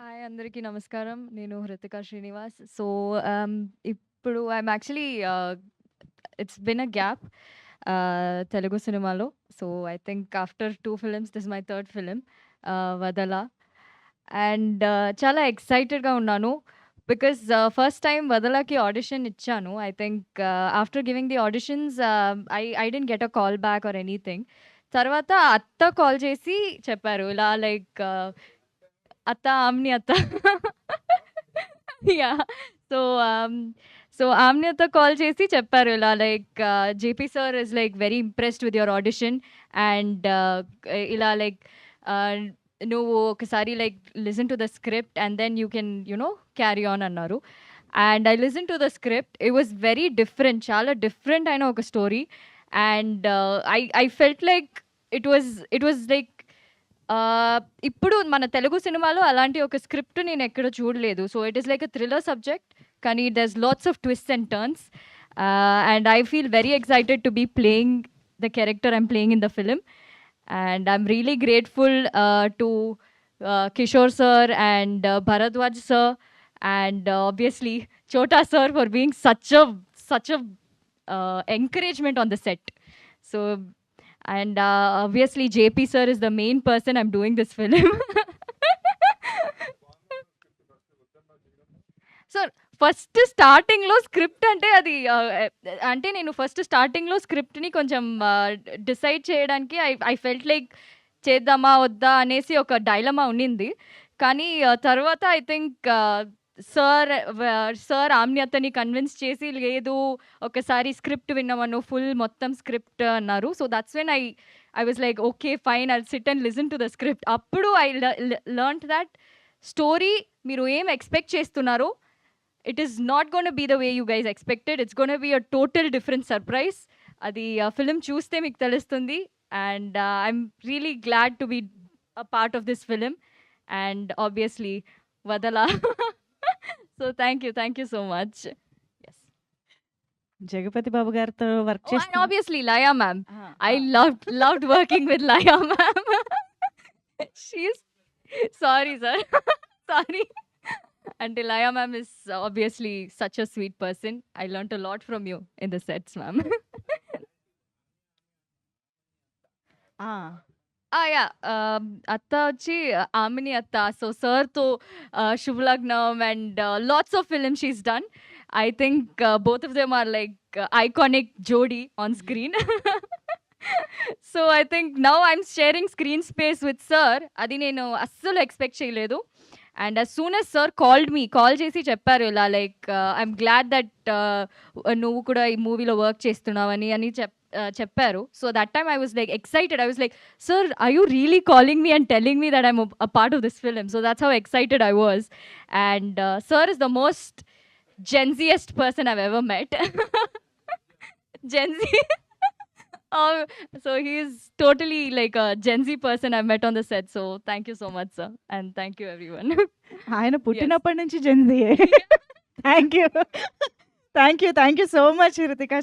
Hi అందరికీ నమస్కారం. నేను హృతిక శ్రీనివాస్. సో, ఇప్పుడు I'm actually it's been a gap Telugu సినిమాలో. So, I think after 2 films this my third film 'Vadhala'. And చాలా ఎక్సైటెడ్‌గా ఉన్నాను. బికాజ్ ఫస్ట్ టైమ్ 'వదల'కి ఆడిషన్ ఇచ్చాను. I think after giving the auditions I didn't get a call back or anything. తర్వాత అత్త call చేసి చెప్పారు. ఇలా లైక్ అత్త, ఆమ్ని అత్త. యాహ్! సో, ఆమ్ని అత్త కాల్ చేసి చెప్పారు ఇలా like JP sir is like very impressed with your audition and ఇలా లైక్ ఆహ్, నువ్వు ఒకసారి like listen to the script and then you can carry on అన్నారు. And I listen to the script. It was very different. చాలా different అయిన ఒక story. And I felt like it was like ఇప్పుడు మన తెలుగు సినిమాలో అలాంటి ఒక స్క్రిప్ట్ నేను ఎక్కడ చూడలేదు. So it is like a thriller subject, కానీ there's lots of twists and turns. And I feel very excited to be playing the character I'm playing in the film. And I'm really grateful to Kishore sir and Bharadwaj sir and obviously Chota sir for being such a encouragement on the set. So, and obviously JP sir is the main person I'm doing this film. So first స్టార్టింగ్‌లో script అంటే అది అంటే నేను first స్టార్టింగ్‌లో స్క్రిప్ట్‌ని కొంచెం decide చేయడానికి I felt like చేద్దామా? వద్దా? అనేసి ఒక డైలమా ఉండింది. కానీ తర్వాత ఐ థింక్ సార్ ఆమ్ని అత్తని కన్విన్స్ చేసి లేదు ఒకసారి స్క్రిప్ట్ విన్నామను ఫుల్ మొత్తం స్క్రిప్ట్ అన్నారు. So that's when I was like okay fine I'll sit and listen to the script. అప్పుడు ఐ లెర్న్డ్ దట్ స్టోరీ మీరు ఏం ఎక్స్‌పెక్ట్ చేస్తున్నారో it is not going to be the way you guys expected. It's going to be a total different surprise. Adi film చూస్తే మీకు తెలుస్తుంది. And I'm really glad to be a part of this film and obviously Vadala. So thank you so much. Yes. Jagapathi బాబు గారితో work Oh, and చేస్తూ obviously Laya ma'am. I loved working with Laya ma'am. She's sorry sir. Sorry. And Laya ma'am is obviously such a sweet person. I learnt a lot from you in the sets, ma'am. Yeah. అత్త వచ్చి ఆమిని అత్త. So సార్‌తో Subhalagnam and lots of films she's done. I think both of them are like iconic jodi on screen. So I think now I'm sharing screen space with sir. అది నేను అస్సలు expect చేయలేదు. And as soon as sir call చేసి చెప్పారు ఇలా like I'm glad that నువ్వు కూడా ఈ మూవీలో వర్క్ చేస్తున్నావని చెప్పారు. So that time I was like excited. I was like sir are you really calling me and telling me that I'm a part of this film. So that's how excited I was. And sir is the most genziest person I've ever met. Gen Z. So he is totally like a Gen Z person I've met on the set. So thank you so much, sir. And thank you, everyone. ఆయన పుట్టినప్పటి నుంచి జెన్‌జీయే. Thank you so much Hrithika